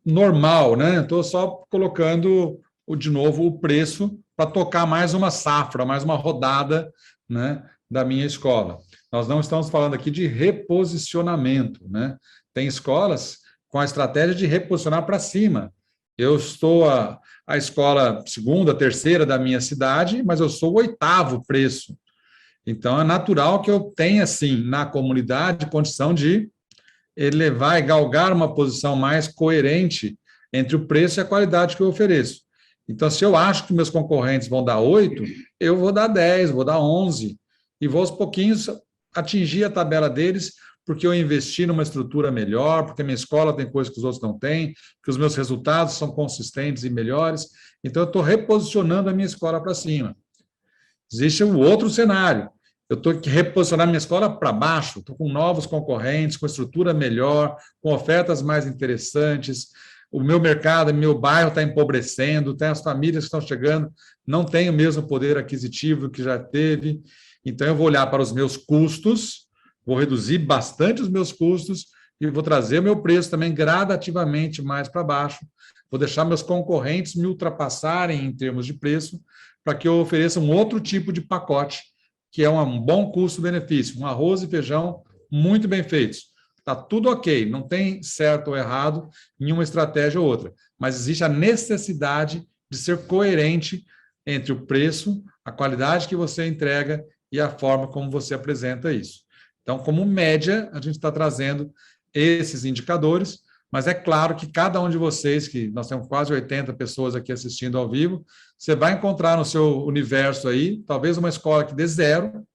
normal, né? Estou só colocando de novo o preço para tocar mais uma safra, mais uma rodada, né, da minha escola. Nós não estamos falando aqui de reposicionamento, né? Tem escolas com a estratégia de reposicionar para cima. Eu estou a escola segunda, terceira da minha cidade, mas eu sou o 8º preço. Então, é natural que eu tenha, assim, na comunidade, condição de elevar e galgar uma posição mais coerente entre o preço e a qualidade que eu ofereço. Então, se eu acho que meus concorrentes vão dar 8, eu vou dar 10, vou dar 11, e vou aos pouquinhos atingir a tabela deles, porque eu investi numa estrutura melhor, porque minha escola tem coisas que os outros não têm, que os meus resultados são consistentes e melhores. Então, eu estou reposicionando a minha escola para cima. Existe um outro cenário. Eu estou que reposicionar minha escola para baixo, estou com novos concorrentes, com estrutura melhor, com ofertas mais interessantes. O meu mercado, meu bairro está empobrecendo, tem as famílias que estão chegando, não tem o mesmo poder aquisitivo que já teve. Então, eu vou olhar para os meus custos, vou reduzir bastante os meus custos e vou trazer o meu preço também gradativamente mais para baixo. Vou deixar meus concorrentes me ultrapassarem em termos de preço, para que eu ofereça um outro tipo de pacote, que é um bom custo-benefício, um arroz e feijão muito bem feitos. Está tudo ok, não tem certo ou errado em uma estratégia ou outra, mas existe a necessidade de ser coerente entre o preço, a qualidade que você entrega e a forma como você apresenta isso. Então, como média, a gente está trazendo esses indicadores, mas é claro que cada um de vocês, que nós temos quase 80 pessoas aqui assistindo ao vivo, você vai encontrar no seu universo aí, talvez uma escola que dê 0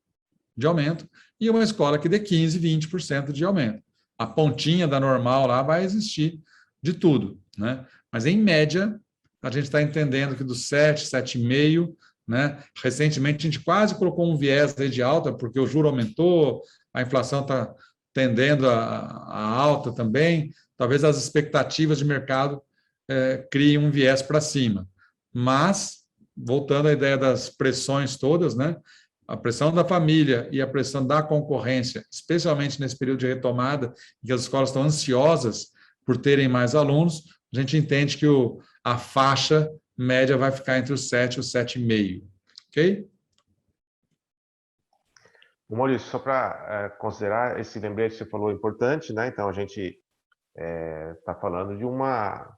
de aumento e uma escola que dê 15%, 20% de aumento. A pontinha da normal lá vai existir de tudo, né? Mas, em média, a gente está entendendo que dos 7, 7,5, né? Recentemente, a gente quase colocou um viés aí de alta, porque o juro aumentou, a inflação está tendendo a alta também, talvez as expectativas de mercado criem um viés para cima. Mas, voltando à ideia das pressões todas, né? A pressão da família e a pressão da concorrência, especialmente nesse período de retomada, em que as escolas estão ansiosas por terem mais alunos, a gente entende que a faixa média vai ficar entre os 7 e os 7,5. Ok? Maurício, só para considerar esse lembrete que você falou importante, né? Então, a gente está falando de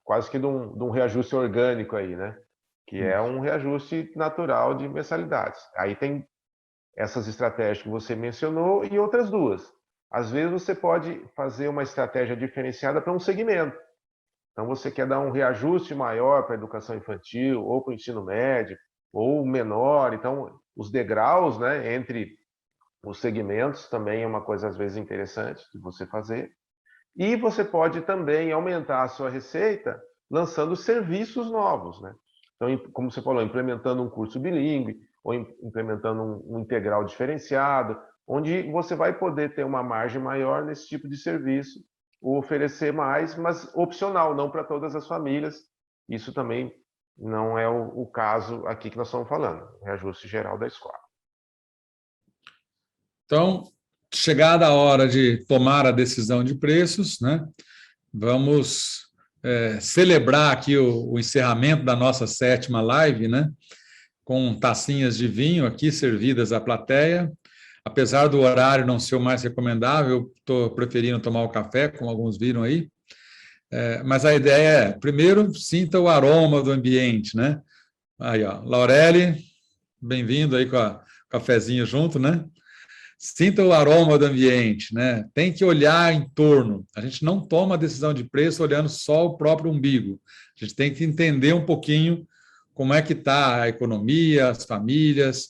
quase que de um reajuste orgânico aí, né? Que é um reajuste natural de mensalidades. Aí tem essas estratégias que você mencionou e outras duas. Às vezes você pode fazer uma estratégia diferenciada para um segmento. Então você quer dar um reajuste maior para a educação infantil, ou para o ensino médio, ou menor. Então os degraus, né, entre os segmentos também é uma coisa às vezes interessante de você fazer. E você pode também aumentar a sua receita lançando serviços novos, né? Então, como você falou, implementando um curso bilíngue, ou implementando um integral diferenciado, onde você vai poder ter uma margem maior nesse tipo de serviço, ou oferecer mais, mas opcional, não para todas as famílias. Isso também não é o caso aqui que nós estamos falando, o reajuste geral da escola. Então, chegada a hora de tomar a decisão de preços, né? Vamos celebrar aqui o encerramento da nossa 7ª live, né? Com tacinhas de vinho aqui servidas à plateia. Apesar do horário não ser o mais recomendável, eu estou preferindo tomar o café, como alguns viram aí. Mas a ideia é, primeiro, sinta o aroma do ambiente, né? Aí, ó, Laureli, bem-vindo aí com o cafezinho junto, né? Sinta o aroma do ambiente, né? Tem que olhar em torno. A gente não toma decisão de preço olhando só o próprio umbigo. A gente tem que entender um pouquinho como é que está a economia, as famílias.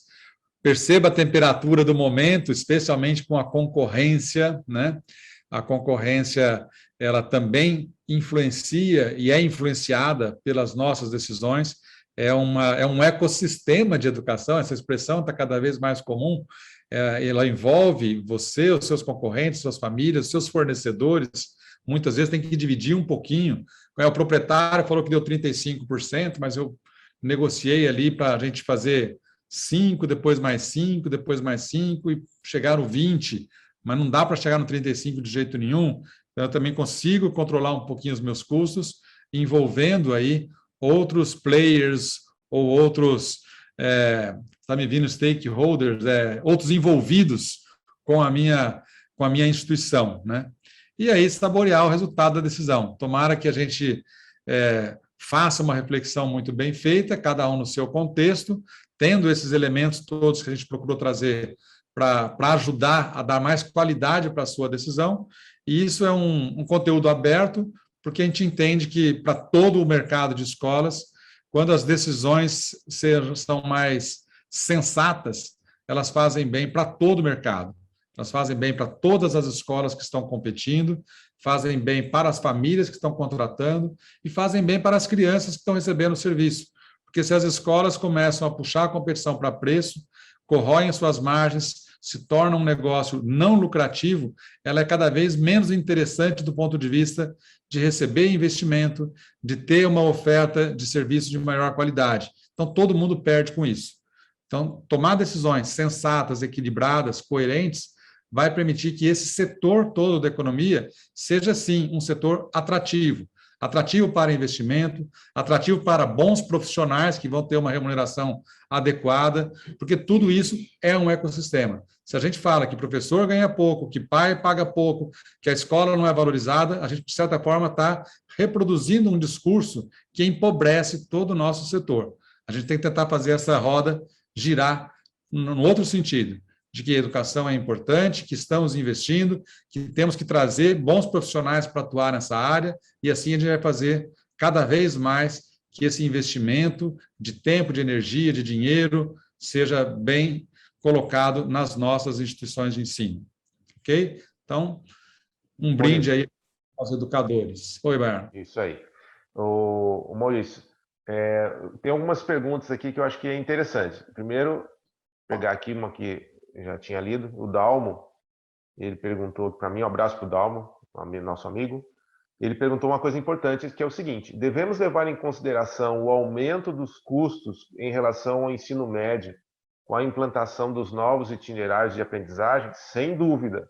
Perceba a temperatura do momento, especialmente com a concorrência, né? A concorrência, ela também influencia e é influenciada pelas nossas decisões. É um ecossistema de educação, essa expressão está cada vez mais comum. Ela envolve você, os seus concorrentes, suas famílias, seus fornecedores. Muitas vezes tem que dividir um pouquinho. O proprietário falou que deu 35%, mas eu negociei ali para a gente fazer 5, depois mais 5, depois mais 5, e chegaram 20, mas não dá para chegar no 35 de jeito nenhum. Então, eu também consigo controlar um pouquinho os meus custos, envolvendo aí outros players ou outros, está me vindo stakeholders, outros envolvidos com a minha instituição, né? E aí saborear o resultado da decisão. Tomara que a gente faça uma reflexão muito bem feita, cada um no seu contexto, tendo esses elementos todos que a gente procurou trazer para ajudar a dar mais qualidade para a sua decisão. E isso é um conteúdo aberto, porque a gente entende que para todo o mercado de escolas, quando as decisões são mais sensatas, elas fazem bem para todo o mercado. Elas fazem bem para todas as escolas que estão competindo, fazem bem para as famílias que estão contratando e fazem bem para as crianças que estão recebendo o serviço. Porque se as escolas começam a puxar a competição para preço, corroem suas margens, se torna um negócio não lucrativo, ela é cada vez menos interessante do ponto de vista de receber investimento, de ter uma oferta de serviço de maior qualidade. Então, todo mundo perde com isso. Então, tomar decisões sensatas, equilibradas, coerentes, vai permitir que esse setor todo da economia seja, sim, um setor atrativo. Atrativo para investimento, atrativo para bons profissionais que vão ter uma remuneração adequada, porque tudo isso é um ecossistema. Se a gente fala que professor ganha pouco, que pai paga pouco, que a escola não é valorizada, a gente, de certa forma, está reproduzindo um discurso que empobrece todo o nosso setor. A gente tem que tentar fazer essa roda girar no outro sentido, de que a educação é importante, que estamos investindo, que temos que trazer bons profissionais para atuar nessa área, e assim a gente vai fazer cada vez mais que esse investimento de tempo, de energia, de dinheiro, seja bem colocado nas nossas instituições de ensino. Ok? Então, um brinde aí aos educadores. Oi, Bayern. Isso aí. O Maurício, tem algumas perguntas aqui que eu acho que é interessante. Primeiro, pegar aqui uma que eu já tinha lido, o Dalmo, ele perguntou para mim, um abraço para o Dalmo, nosso amigo, ele perguntou uma coisa importante, que é o seguinte: devemos levar em consideração o aumento dos custos em relação ao ensino médio com a implantação dos novos itinerários de aprendizagem? Sem dúvida.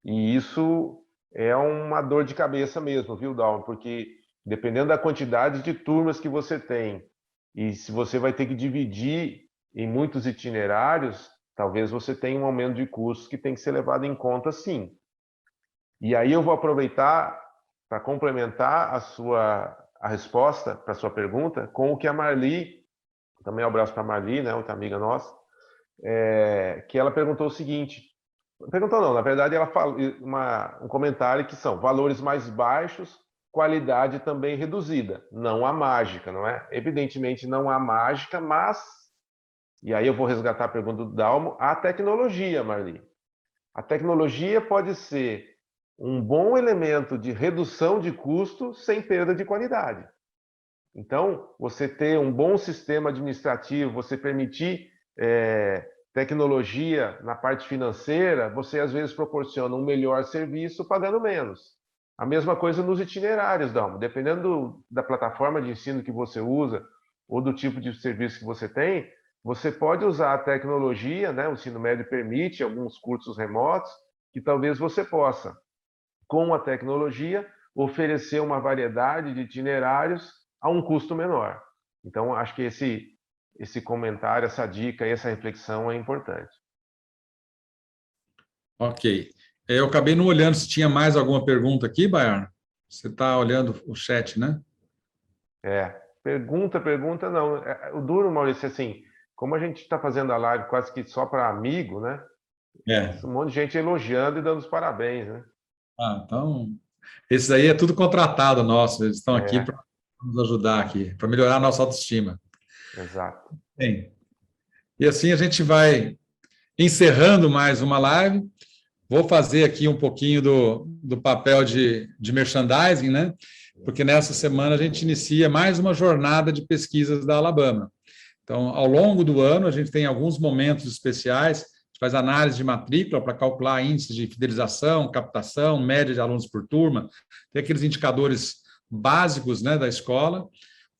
E isso é uma dor de cabeça mesmo, viu, Dalmo? Porque dependendo da quantidade de turmas que você tem, e se você vai ter que dividir em muitos itinerários, talvez você tenha um aumento de custos que tem que ser levado em conta, sim. E aí eu vou aproveitar para complementar a resposta para a sua pergunta com o que a Marli, também um abraço para a Marli, né, outra amiga nossa, que ela perguntou o seguinte, perguntou não, na verdade ela falou um comentário que são valores mais baixos, qualidade também reduzida. Não há mágica, não é? Evidentemente não há mágica, mas, e aí eu vou resgatar a pergunta do Dalmo, a tecnologia, Marli. A tecnologia pode ser um bom elemento de redução de custo sem perda de qualidade. Então, você ter um bom sistema administrativo, você permitir tecnologia na parte financeira, você às vezes proporciona um melhor serviço pagando menos. A mesma coisa nos itinerários, Dalmo. Dependendo da plataforma de ensino que você usa ou do tipo de serviço que você tem, você pode usar a tecnologia, né? O ensino médio permite alguns cursos remotos, que talvez você possa, com a tecnologia, oferecer uma variedade de itinerários a um custo menor. Então, acho que esse comentário, essa dica, essa reflexão é importante. Ok. Eu acabei não olhando se tinha mais alguma pergunta aqui, Baiar. Você está olhando o chat, né? Pergunta não. O duro, Maurício, assim, como a gente está fazendo a live quase que só para amigo, né? Um monte de gente elogiando e dando os parabéns, né? Então, esses aí é tudo contratado nosso, eles estão aqui para nos ajudar aqui, para melhorar a nossa autoestima. Exato. Bem, e assim a gente vai encerrando mais uma live. Vou fazer aqui um pouquinho do papel de merchandising, né? Porque nessa semana a gente inicia mais uma jornada de pesquisas da Alabama. Então, ao longo do ano, a gente tem alguns momentos especiais, a gente faz análise de matrícula para calcular índices de fidelização, captação, média de alunos por turma, tem aqueles indicadores básicos, né, da escola.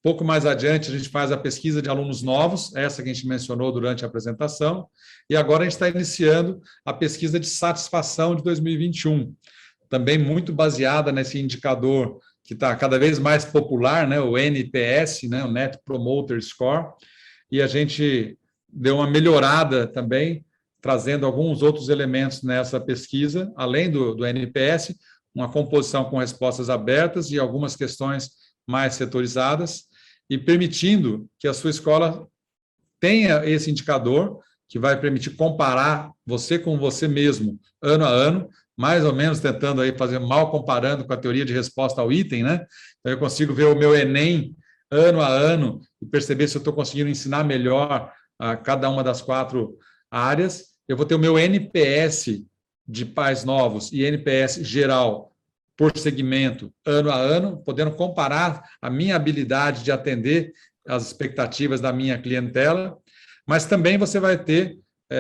Pouco mais adiante, a gente faz a pesquisa de alunos novos, essa que a gente mencionou durante a apresentação, e agora a gente está iniciando a pesquisa de satisfação de 2021, também muito baseada nesse indicador que está cada vez mais popular, né, o NPS, né, o Net Promoter Score, e a gente deu uma melhorada também, trazendo alguns outros elementos nessa pesquisa, além do NPS, uma composição com respostas abertas e algumas questões mais setorizadas, e permitindo que a sua escola tenha esse indicador, que vai permitir comparar você com você mesmo, ano a ano, mais ou menos tentando aí fazer mal comparando com a teoria de resposta ao item, né? Então, eu consigo ver o meu Enem ano a ano e perceber se eu estou conseguindo ensinar melhor a cada uma das 4 áreas. Eu vou ter o meu NPS de pais novos e NPS geral por segmento, ano a ano, podendo comparar a minha habilidade de atender as expectativas da minha clientela, mas também você vai ter,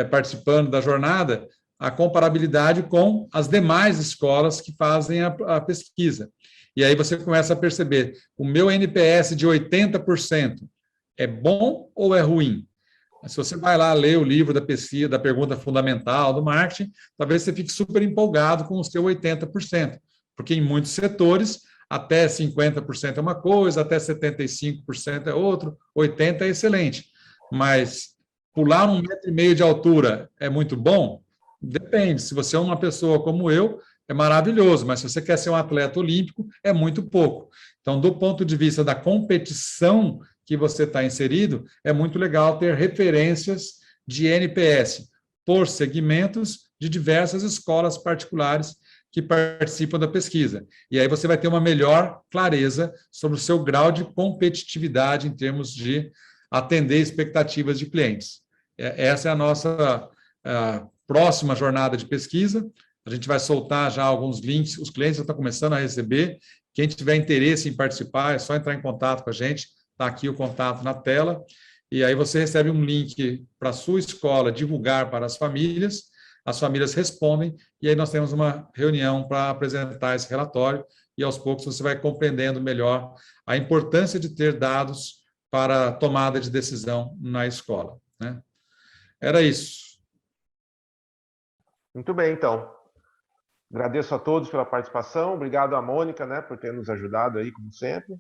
participando da jornada, a comparabilidade com as demais escolas que fazem a pesquisa. E aí você começa a perceber, o meu NPS de 80% é bom ou é ruim? Se você vai lá ler o livro da pesquisa, da pergunta fundamental do marketing, talvez você fique super empolgado com o seu 80%, porque em muitos setores, até 50% é uma coisa, até 75% é outro, 80% é excelente. Mas pular 1,5 metro de altura é muito bom? Depende. Se você é uma pessoa como eu, é maravilhoso, mas se você quer ser um atleta olímpico, é muito pouco. Então, do ponto de vista da competição que você está inserido, é muito legal ter referências de NPS por segmentos de diversas escolas particulares que participam da pesquisa. E aí você vai ter uma melhor clareza sobre o seu grau de competitividade em termos de atender expectativas de clientes. Essa é a nossa próxima jornada de pesquisa. A gente vai soltar já alguns links, os clientes já estão começando a receber. Quem tiver interesse em participar, é só entrar em contato com a gente, está aqui o contato na tela, e aí você recebe um link para a sua escola divulgar para as famílias respondem, e aí nós temos uma reunião para apresentar esse relatório, e aos poucos você vai compreendendo melhor a importância de ter dados para a tomada de decisão na escola, né? Era isso. Muito bem, então. Agradeço a todos pela participação, obrigado a Mônica, né, por ter nos ajudado aí, como sempre.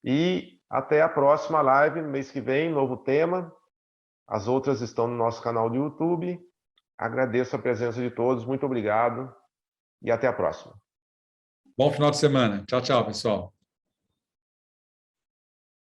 E até a próxima live, no mês que vem, novo tema. As outras estão no nosso canal do YouTube. Agradeço a presença de todos, muito obrigado e até a próxima. Bom final de semana. Tchau, tchau, pessoal.